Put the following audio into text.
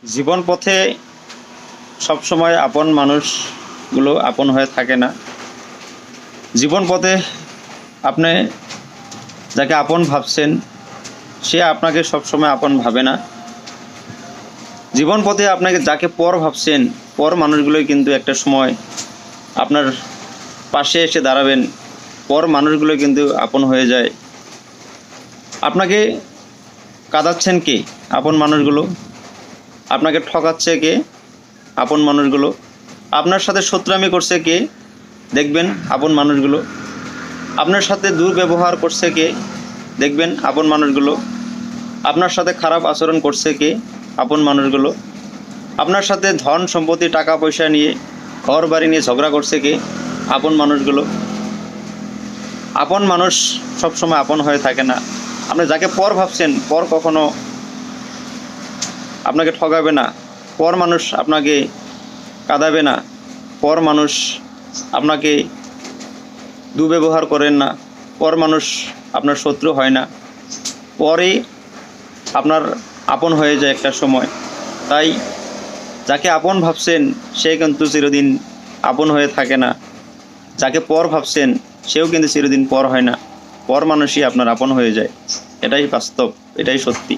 জীবন পথে সবসময় আপন মানুষগুলো আপন হয়ে থাকে না। জীবন পথে আপনি যাকে আপন ভাবছেন সে আপনাকে সবসময় আপন ভাবে না। জীবন পথে আপনাকে যাকে পর ভাবছেন পর মানুষগুলোই কিন্তু একটা সময় আপনার পাশে এসে দাঁড়াবেন। পর মানুষগুলো কিন্তু আপন হয়ে যায়। আপনাকে কাঁদাচ্ছেন কে? আপন মানুষগুলো। আপনাকে ঠকাচ্ছে কে? আপন মানুষগুলো। আপনার সাথে শত্রুতামি করছে কে? দেখবেন আপন মানুষগুলো। আপনার সাথে দুর্ব্যবহার করছে কে? দেখবেন আপন মানুষগুলো। আপনার সাথে খারাপ আচরণ করছে কে? আপন মানুষগুলো। আপনার সাথে ধন সম্পত্তি টাকা পয়সা নিয়ে ঘর বাড়ি নিয়ে ঝগড়া করছে কে? আপন মানুষগুলো। আপন মানুষ সবসময় আপন হয়ে থাকে না। আপনি যাকে পর ভাবছেন পর কখনো আপনাকে ঠকাবে না। পর মানুষ আপনাকে কাঁদাবে না। পর মানুষ আপনাকে দুর্ব্যবহার করেন না। পর মানুষ আপনার শত্রু হয় না। পরে আপনার আপন হয়ে যায় একটা সময়। তাই যাকে আপন ভাবছেন সে কিন্তু চিরদিন আপন হয়ে থাকে না। যাকে পর ভাবছেন সেও কিন্তু চিরদিন পর হয় না। পর মানুষই আপনার আপন হয়ে যায়। এটাই বাস্তব, এটাই সত্যি।